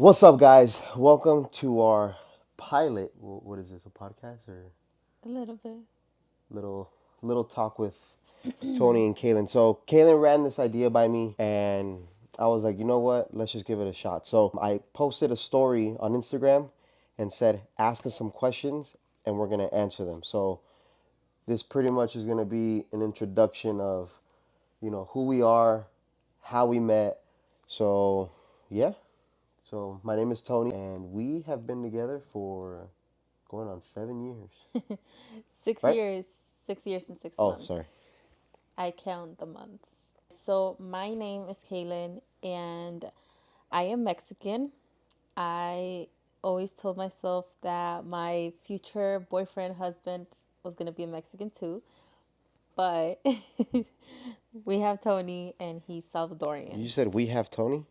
What's up, guys? Welcome to our pilot. What is this? A podcast or A little bit. little little talk with Tony and Kaylin? So Kaylin ran this idea by me, and I was like, you know what? Let's just give it a shot. So I posted a story on Instagram and said, ask us some questions, and we're gonna answer them. So this pretty much is gonna be an introduction of who we are, how we met. So yeah. So my name is Tony, and we have been together for going on 7 years, right? 6 years. 6 years and six Oh, months. sorry. I count the months. So my name is Kaylin and I am Mexican. I always told myself that my future boyfriend, husband was gonna be a Mexican too. But we have Tony and he's You Salvadorian. said we have Tony,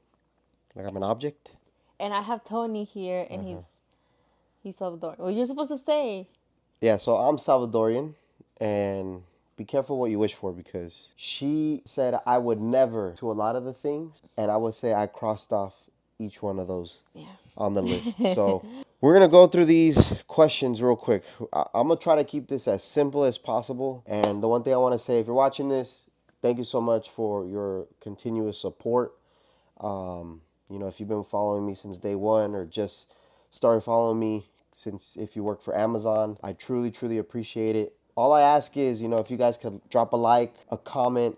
like I'm an object. And I have Tony here and he's Salvadorian. Well, you're supposed to say. Yeah. So I'm Salvadorian, and be careful what you wish for because she said I would never to a lot of the things, and I would say I crossed off each one of those on the list. Yeah. So we're gonna go through these questions real quick. I'm gonna try to keep this as simple as possible. And the one thing I want to say, if you're watching this, thank you so much for your continuous support. If you've been following me since day one or just started following me since if you work for Amazon, I truly, truly appreciate it. All I ask is, if you guys could drop a like, a comment,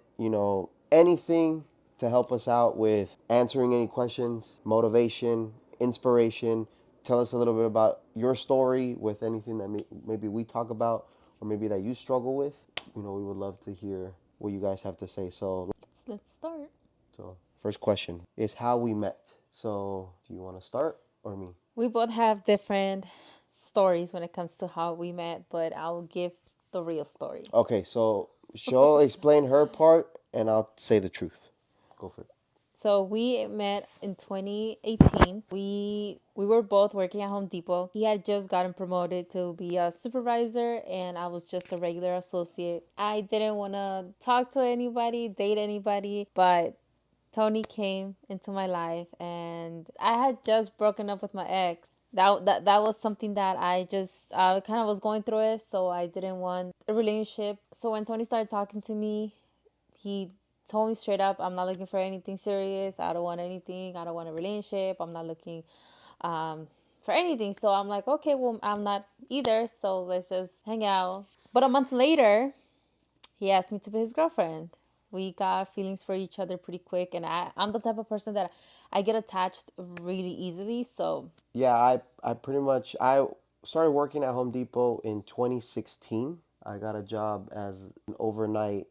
anything to help us out with answering any questions, motivation, inspiration. Tell us a little bit about your story with anything that maybe we talk about or maybe that you struggle with. We would love to hear what you guys have to say. Let's start. So first question is how we met. So do you want to start or me? We both have different stories when it comes to how we met, but I'll give the real story. Okay, so she'll explain her part and I'll say the truth. Go for it. So we met in 2018. We were both working at Home Depot. He had just gotten promoted to be a supervisor and I was just a regular associate. I didn't want to talk to anybody, date anybody, but Tony came into my life and I had just broken up with my ex. That was something that I kind of was going through it, so I didn't want a relationship. So when Tony started talking to me, he told me straight up, I'm not looking for anything serious. I don't want anything. I don't want a relationship. I'm not looking for anything. So I'm like, okay, well, I'm not either. So let's just hang out. But a month later, he asked me to be his girlfriend. We got feelings for each other pretty quick. And I'm the type of person that I get attached really easily. So, Yeah, I pretty much I started working at Home Depot in 2016. I got a job as an overnight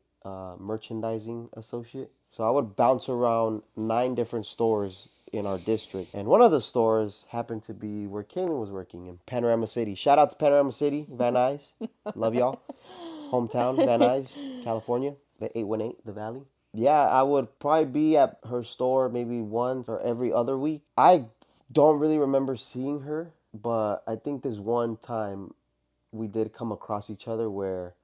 merchandising associate. So I would bounce around 9 different stores in our district. And one of the stores happened to be where Kaylin was working in Panorama City. Shout out to Panorama City, Van Nuys. Love y'all. Hometown, Van Nuys, California. The 818, the Valley. Yeah, I would probably be at her store maybe once or every other week. I don't really remember seeing her, but I think this one time we did come across each other where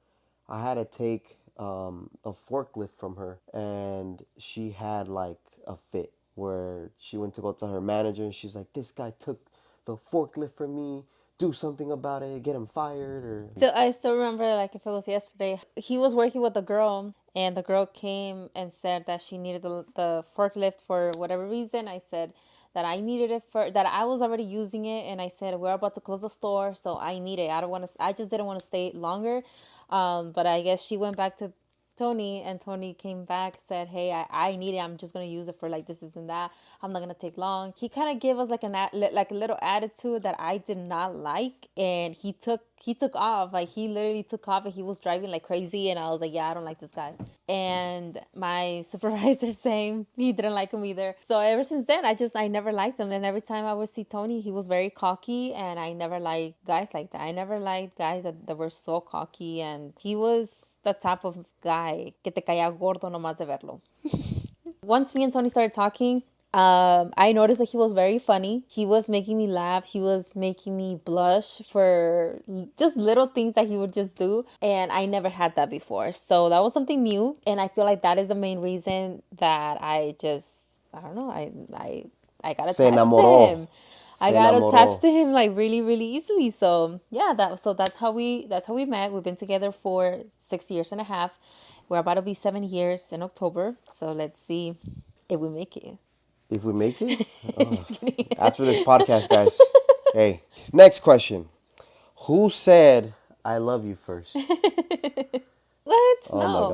I had to take a forklift from her, and she had like a fit where she went to go tell her manager, and she's like, "This guy took the forklift from me. Do something about it. Get him fired." Or so I still remember, like if it was yesterday, he was working with a girl, and the girl came and said that she needed the forklift for whatever reason. I said that I needed it for that I was already using it, and I said we're about to close the store, so I need it. I don't want to. I just didn't want to stay longer, but I guess she went back to Tony, and Tony came back, said, "Hey, I need it. I'm just gonna use it for like this and that. I'm not gonna take long." He kind of gave us like like a little attitude that I did not like, and he took off. Like he literally took off, and he was driving like crazy. And I was like, "Yeah, I don't like this guy." And my supervisor saying he didn't like him either. So ever since then, I never liked him. And every time I would see Tony, he was very cocky, and I never liked guys like that. I never liked guys that were so cocky, and he was the type of guy que te caía gordo nomás de verlo. Once me and Tony started talking, I noticed that he was very funny. He was making me laugh. He was making me blush for just little things that he would just do. And I never had that before. So that was something new. And I feel like that is the main reason that I don't know, I I got Se attached to enamoró. him. I Se got attached enamoró. to him like really, really easily. So yeah, that's how we met. We've been together for 6 years and a half. We're about to be 7 years in October. So let's see if we make it. If we make it? Just kidding. After this podcast, guys. Hey. Next question. Who said I love you first? What? Oh my No.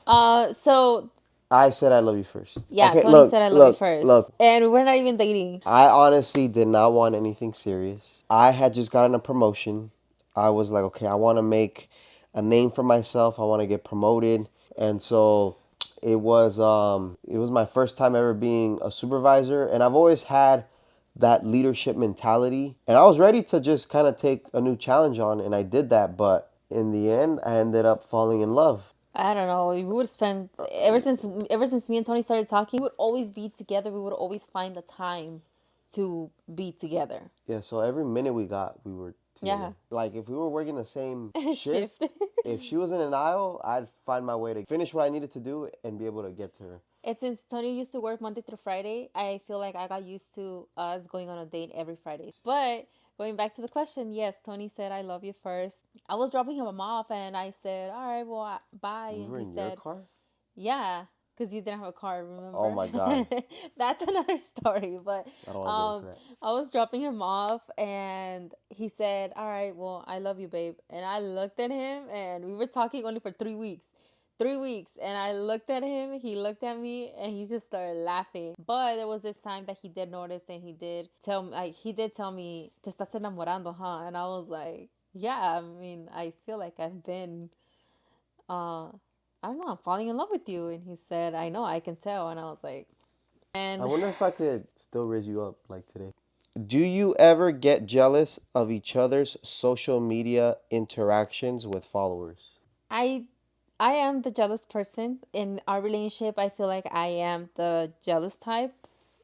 God. So I said I love you first. yeah, Okay, Tony look, said I love you look, first, look. and we're not even dating. I honestly did not want anything serious. I had just gotten a promotion. I was like, okay, I want to make a name for myself. I want to get promoted. And so it was my first time ever being a supervisor, and I've always had that leadership mentality. And I was ready to just kind of take a new challenge on, and I did that, but in the end, I ended up falling in love. I don't know. We would spend ever since me and Tony started talking. We would always be together. We would always find the time to be together. Yeah, so every minute we got, we were together. Yeah. Like if we were working the same shift, Shift. if she was in an aisle, I'd find my way to finish what I needed to do and be able to get to her. And since Tony used to work Monday through Friday, I feel like I got used to us going on a date every Friday. But going back to the question, yes, Tony said I love you first. I was dropping him off, and I said, "All right, well, bye." We And were he in your said, car? yeah, because you didn't have a car, Oh remember? my God. That's another story. But I don't want to get into um, that. I was dropping him off, and he said, "All right, well, I love you, babe." And I looked at him, and we were talking only for 3 weeks. 3 weeks, and I looked at him, he looked at me, and he just started laughing. But there was this time that he did notice, and he did tell me, "Te estás enamorando, huh?" And I was like, "Yeah, I mean, I feel like I've been uh I don't know, I'm falling in love with you." And he said, "I know, I can tell." And I was like, I and wonder if I could still raise you up like today. Do you ever get jealous of each other's social media interactions with followers? I I am the jealous person in our relationship. I feel like I am the jealous type.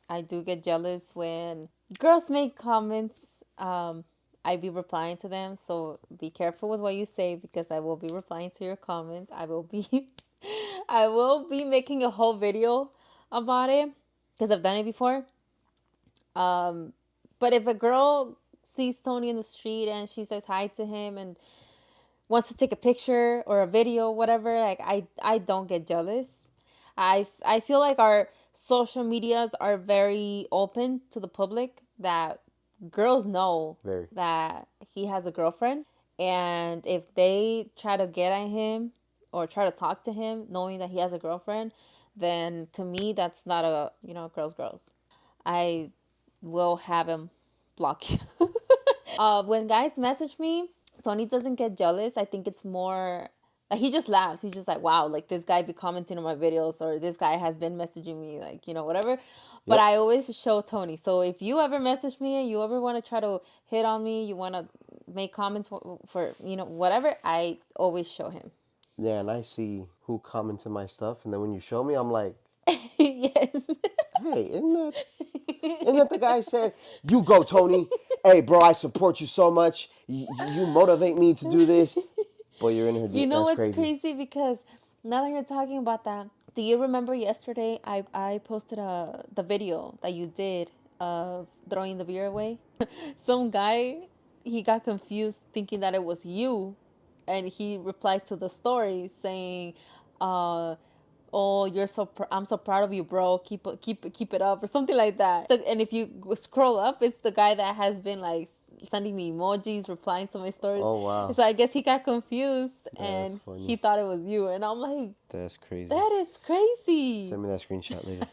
I do get jealous when girls make comments. I be replying to them, so be careful with what you say because I will be replying to your comments. I will be I will be making a whole video about it because I've done it before. Um, but if a girl sees Tony in the street and she says hi to him and wants to take a picture or a video, whatever, like I don't get jealous. I feel like our social medias are very open to the public, that girls know Very. that he has a girlfriend, and if they try to get at him or try to talk to him knowing that he has a girlfriend, then to me that's not a, girls. I will have him block you. When guys message me, Tony doesn't get jealous. I think it's more like he just laughs. He's just like, wow, like this guy be commenting on my videos, or this guy has been messaging me, like, whatever. But Yep. I always show Tony. So if you ever message me and you ever want to try to hit on me, you want to make comments for whatever, I always show him. Yeah, and I see who comments on my stuff, and then when you show me, I'm like, Yes. hey, isn't that the guy said, you go, Tony? Hey, bro, I support you so much. You motivate me to do this. But you're in her. You know That's what's crazy. crazy? Because now that you're talking about that, do you remember yesterday I posted the video that you did of throwing the beer away? Some guy, he got confused thinking that it was you, and he replied to the story saying, uh, "Oh, I'm so proud of you, bro. Keep it up," or something like that. And if you scroll up, it's the guy that has been like sending me emojis, replying to my stories. Oh, wow. So I guess he got confused That's and he funny. thought it was you. And I'm like, That's crazy. that is crazy. Send me that screenshot later.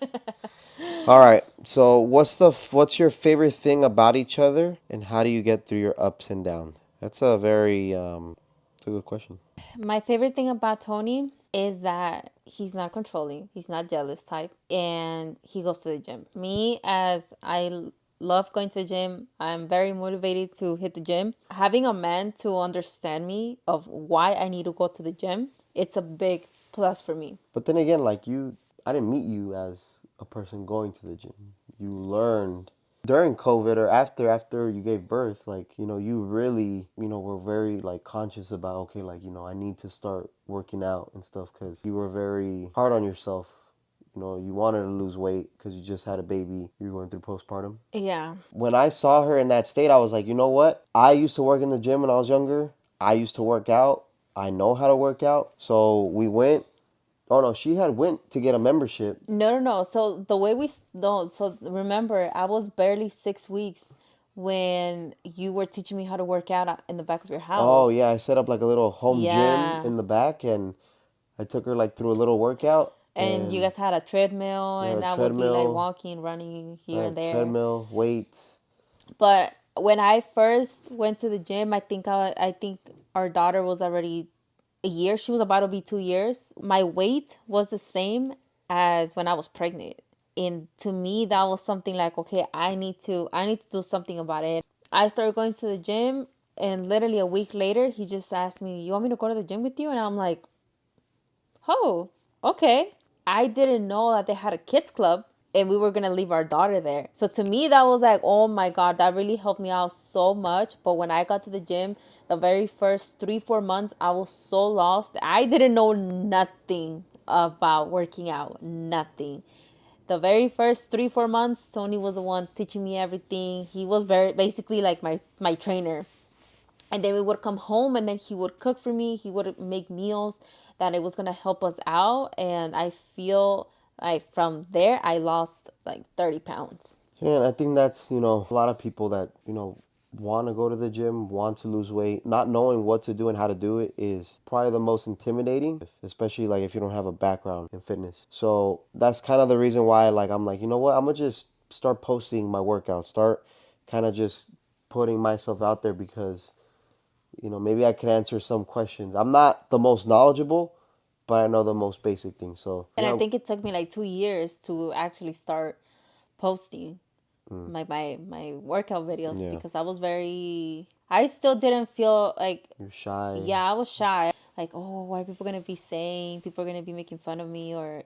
All right. So, what's your favorite thing about each other, and how do you get through your ups and downs? That's a very it's a good question. My favorite thing about Tony is that he's not controlling, he's not jealous type, and he goes to the gym. Me, as I love going to the gym, I'm very motivated to hit the gym. Having a man to understand me of why I need to go to the gym, it's a big plus for me. But then again, like I didn't meet you as a person going to the gym. You learned during COVID or after you gave birth, like, you really, were very like conscious about, okay, like, I need to start working out and stuff because you were very hard on yourself you wanted to lose weight because you just had a baby, you're going through postpartum. Yeah. When I saw her in that state, I was like, you know what? I used to work in the gym when I was younger. I used to work out. I know how to work out. So we went. Oh no, she had went to get a membership. No, no, no. So the way we no. So remember, I was barely 6 weeks when you were teaching me how to work out in the back of your Oh yeah, house. I set up like a little home gym Yeah. in the back, and I took her like through a little workout, And you and guys had a treadmill, we had a and I would be like treadmill, walking, running here and right? there. Treadmill, weights. But when I first went to the gym, I think our daughter was already a year. She was about to be 2 years. My weight was the same as when I was pregnant. And to me that was something like, okay, I need to do something about it. I started going to the gym, and literally a week later he just asked me, "You want me to go to the gym with you?" And I'm like, "Oh, okay." I didn't know that they had a kids club and we were gonna leave our daughter there. So to me, that was like, oh my God, that really helped me out so much. But when I got to the gym, the very first 3, 4 months, I was so lost. I didn't know nothing about working out, nothing. The very first 3, 4 months, Tony was the one teaching me everything. He was very basically like my trainer. And then we would come home, and then he would cook for me. He would make meals that it was going to help us out. And I feel like from there I lost like 30 pounds. Yeah, and I think that's, a lot of people that, want to go to the gym, want to lose weight, not knowing what to do and how to do it is probably the most intimidating, especially like if you don't have a background in fitness. So that's kind of the reason why like I'm like, you know what? I'm gonna just start posting my workouts, start kind of just putting myself out there because, maybe I can answer some questions. I'm not the most knowledgeable, but I know the most basic things. So, And I yeah. think it took me like 2 years to actually start posting Mm, my workout videos, yeah. because I still didn't feel like, You're shy. yeah, I was shy. Like, oh, what are people gonna be saying? People are gonna be making fun of me, or.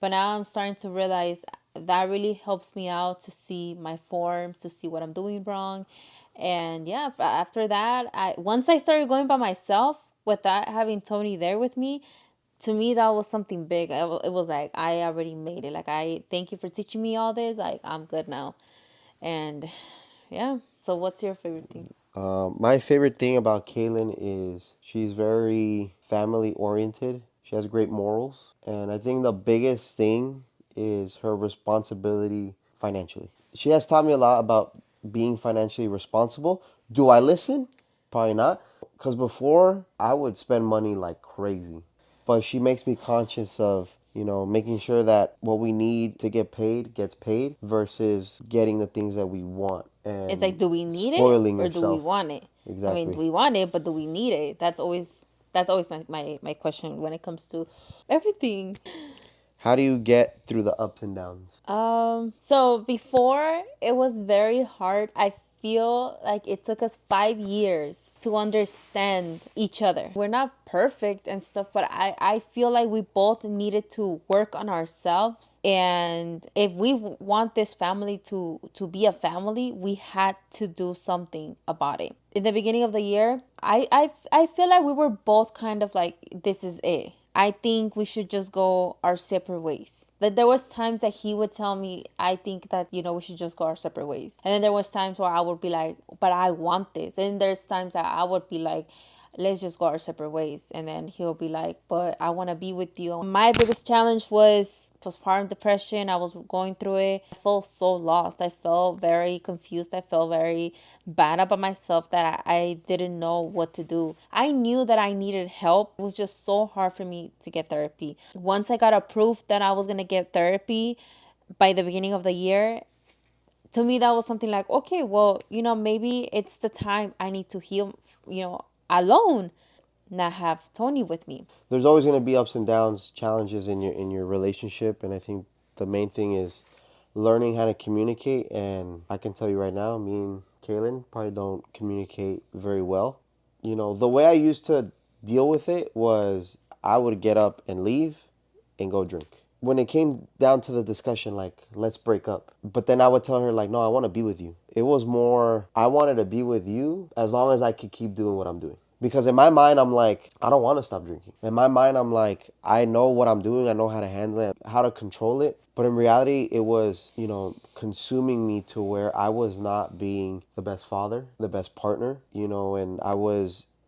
But now I'm starting to realize that really helps me out to see my form, to see what I'm doing wrong. And yeah, after that, I once I started going by myself without having Tony there with me, to me that was something big. It was like I already made it. Like, I thank you for teaching me all this. Like, I'm good now. And yeah. So what's your favorite thing? My favorite thing about Kaylin is she's very family oriented. She has great morals. And I think the biggest thing is her responsibility financially. She has taught me a lot about being financially responsible. Do I listen? Probably not. Because before, I would spend money like crazy. But she makes me conscious of, making sure that what we need to get paid gets paid versus getting the things that we want It's like, and do we need it spoiling or do we yourself. want it? I mean, do Exactly. we want it, but do we need it? That's always my question when it comes to everything. How do you get through the ups and downs? So before it was very hard. I feel like it took us 5 years to understand each other. We're not perfect and stuff, but I feel like we both needed to work on ourselves. And if we want this family to be a family, we had to do something about it. In the beginning of the year, I feel like we were both kind of like, this is it. I think we should just go our separate ways. That there was times that he would tell me, I think that, we should just go our separate ways. And then there was times where I would be like, but I want this. And there's times that I would be like, let's just go our separate ways. And then he'll be like, but I want to be with you. My biggest challenge was postpartum depression. I was going through it. I felt so lost. I felt very confused. I felt very bad about myself that I didn't know what to do. I knew that I needed help. It was just so hard for me to get therapy. Once I got approved that I was going to get therapy by the beginning of the year, to me that was something like, okay, well, maybe it's the time I need to heal, alone, not have Tony with me. There's always going to be ups and downs, challenges in your relationship, and I think the main thing is learning how to communicate. And I can tell you right now, me and Kaylin probably don't communicate very well. The way I used to deal with it was I would get up and leave and go drink. When it came down to the discussion, like, let's break up. But then I would tell her, like, no, I want to be with you. It was more, I wanted to be with you as long as I could keep doing what I'm doing. Because in my mind, I'm like, I don't want to stop drinking. In my mind, I'm like, I know what I'm doing. I know how to handle it, how to control it. But in reality, it was, consuming me to where I was not being the best father, the best partner, and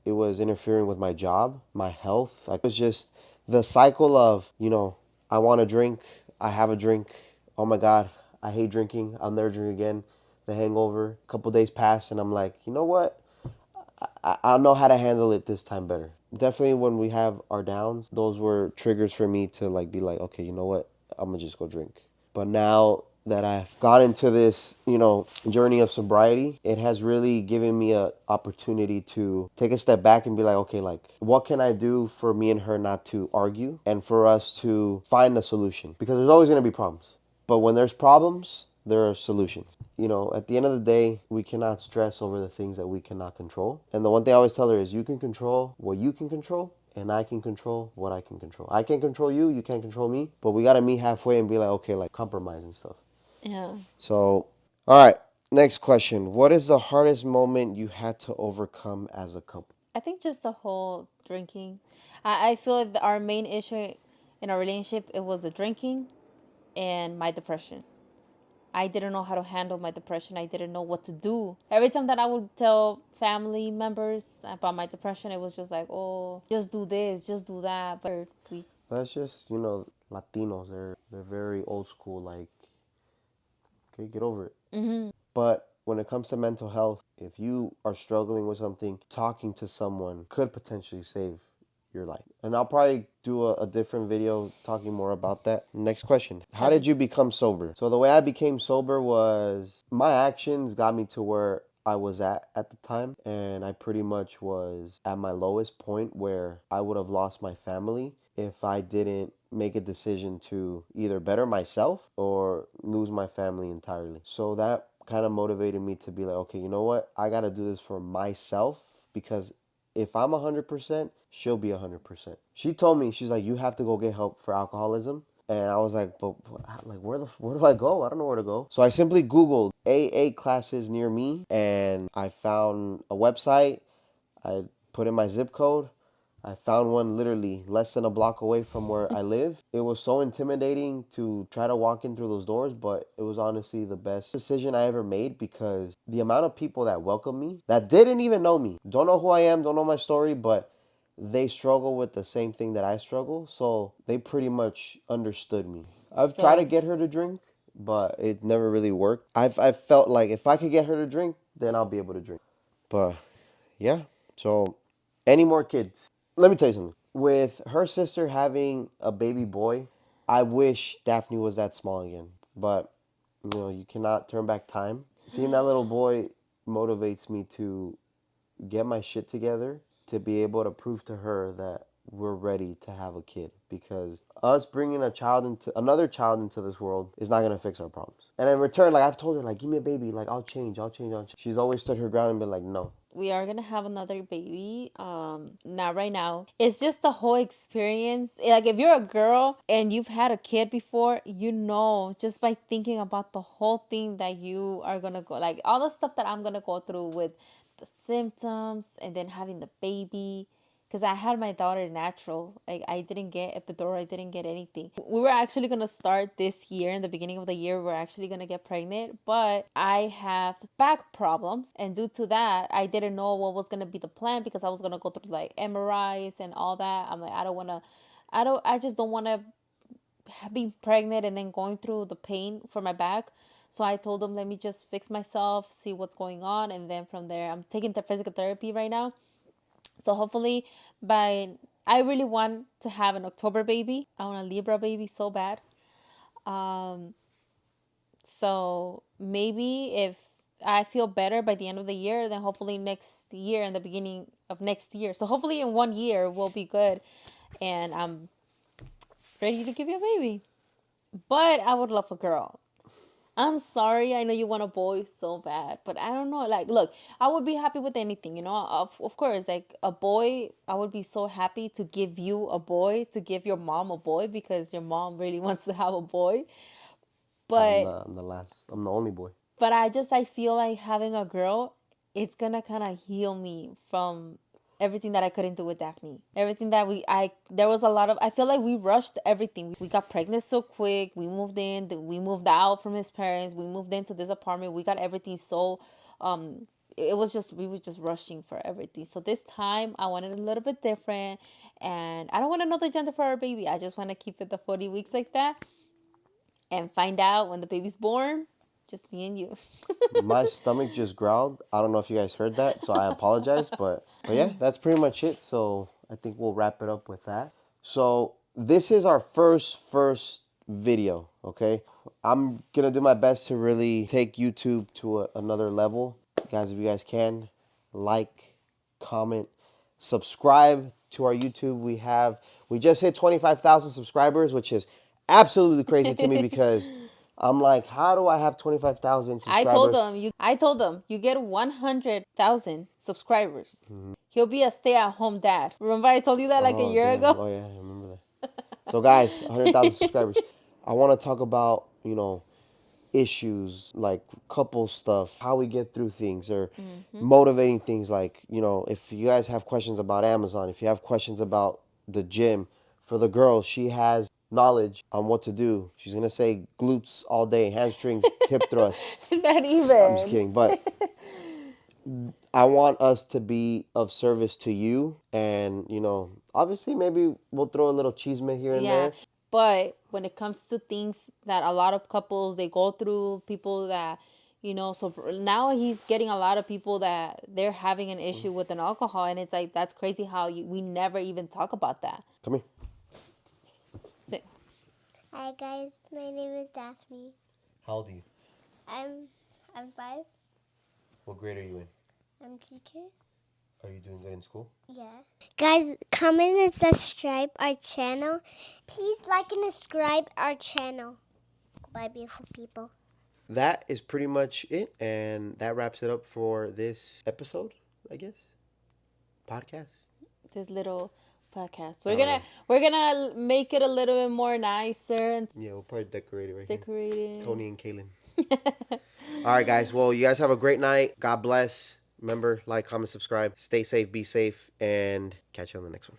it was interfering with my job, my health. Like, it was just the cycle of, I want to drink, I have a drink. Oh my God, I hate drinking. I'll never drink again. The hangover. A couple days pass, and I'm like, you know what? I'll know how to handle it this time better. Definitely when we have our downs, those were triggers for me to like be like, okay, you know what? I'm gonna just go drink. But now that I've got into this, journey of sobriety, it has really given me a opportunity to take a step back and be like, okay, like what can I do for me and her not to argue and for us to find a solution? Because there's always gonna be problems. But when there's problems, there are solutions. At the end of the day, we cannot stress over the things that we cannot control. And the one thing I always tell her is you can control what you can control, and I can control what I can control. I can't control you, you can't control me, but we gotta meet halfway and be like, okay, like compromise and stuff. Yeah. So, all right, next question. What is the hardest moment you had to overcome as a couple? I think just the whole drinking. I feel like our main issue in our relationship, it was the drinking and my depression. I didn't know how to handle my depression. I didn't know what to do. Every time that I would tell family members about my depression, it was just like, oh, just do this, just do that. But we, That's just, Latinos, they're very old school, like, okay, get over it. But when it comes to mental health, if you are struggling with something, talking to someone could potentially save your life. And I'll probably do a different video talking more about that. Next question. How how did did you become sober? So the way I became sober was my actions got me to where I was at the time, and I pretty much was at my lowest point where I would have lost my family if I didn't make a decision to either better myself or lose my family entirely. So that kind of motivated me to be like, okay, you know what? I got to do this for myself because if I'm 100%, she'll be 100%. She told me, she's like, you have to go get help for alcoholism. And I was like, but like, where do I go? I don't know where to go. So I simply Googled AA classes near me, and I found a website. I put in my zip code. I found one literally less than a block away from where I live. It was so intimidating to try to walk in through those doors, but it was honestly the best decision I ever made because the amount of people that welcomed me, that didn't even know me, don't know who I am, don't know my story, but they struggle with the same thing that I struggle. So they pretty much understood me. I've tried to so get her to drink, but it never really worked. I've felt like if I could get her to drink, then I'll be able to drink. But yeah, so any more kids? Let me tell you something. With her sister having a baby boy, I wish Daphne was that small again. But, you cannot turn back time. Seeing that little boy motivates me to get my shit together to be able to prove to her that we're ready to have a kid because us bringing another child into this world is not going to fix our problems. And in return, like I've told her, like, give me a baby, like I'll change. She's always stood her ground and been like, no. we are gonna have another baby. Not right now. It's just the whole experience. Like if you're a girl and you've had a kid before, you know just by thinking about the whole thing that you are gonna go, like all the stuff that I'm gonna go through with the symptoms and then having the baby, because I had my daughter natural. Like I didn't get epidural, I didn't get anything. We were actually gonna start this year in the beginning of the year. We're actually gonna get pregnant, but I have back problems, and due to that, I didn't know what was gonna be the plan because I was gonna go through like MRIs and all that. I'm like, I don't wanna, I just don't wanna be pregnant and then going through the pain for my back. So I told them, let me just fix myself, see what's going on, and then from there, I'm taking the physical therapy right now, so hopefully by I really want to have an October baby. I want a Libra baby so bad. Um so maybe if I feel better by the end of the year, then hopefully next year in the beginning of next year. So hopefully in 1 year we'll be good and I'm ready to give you a baby. But I would love a girl. I'm sorry. I know you want a boy so bad, but I don't know. Like, look, I would be happy with anything, you know. Of course, like a boy, I would be so happy to give you a boy, to give your mom a boy because your mom really wants to have a boy. But I'm the only boy. I feel like having a girl, it's gonna kind of heal me from. everything that I couldn't do with Daphne. Everything that there was a lot of, I feel like we rushed everything. We got pregnant so quick. We moved in, we moved out from his parents. We moved into this apartment. We got everything so, it was just, we were just rushing for everything. So this time I wanted a little bit different, and I don't want another gender for our baby. I just want to keep it the 40 weeks like that and find out when the baby's born, just me and you. My stomach just growled. I don't know if you guys heard that, so I apologize. But yeah, that's pretty much it. So I think we'll wrap it up with that. So this is our first video. Okay, I'm gonna do my best to really take YouTube to another level, guys. If you guys can, like, comment, subscribe to our YouTube. We just hit 25,000 subscribers, which is absolutely crazy to me because I'm like, how do I have 25,000 subscribers? I told him, you get 100,000 subscribers. He'll be a stay-at-home dad. Remember I told you that like a Oh, year damn. ago? Oh, yeah, I remember that. So, guys, 100,000 subscribers. I want to talk about, issues like couple stuff, how we get through things, or motivating things. Like, if you guys have questions about Amazon, if you have questions about the gym, for the girl, she has knowledge on what to do. She's going to say glutes all day, hamstrings, hip thrusts. Not I'm just even. kidding. But I want us to be of service to you. And, obviously, maybe we'll throw a little chisme here and Yeah. there. But when it comes to things that a lot of couples they go through, people that, so now he's getting a lot of people that they're having an issue with an alcohol, and it's like that's crazy how we never even talk about that. Come here. So, Hi guys, my name is Daphne. How old are you? I'm 5. What grade are you in? I'm TK. Are you doing good in school? Yeah. Guys, comment and subscribe our channel. Please like and subscribe our channel. Bye, beautiful people. That is pretty much it. And that wraps it up for this episode, I guess. Podcast. this little podcast, I don't know. we're gonna make it a little bit more nicer and Yeah, we'll probably decorate it right decorated. here. Tony and Kaylin. All right, guys. Well, you guys have a great night. God bless. Remember, like, comment, subscribe. Stay safe, be safe, and catch you on the next one.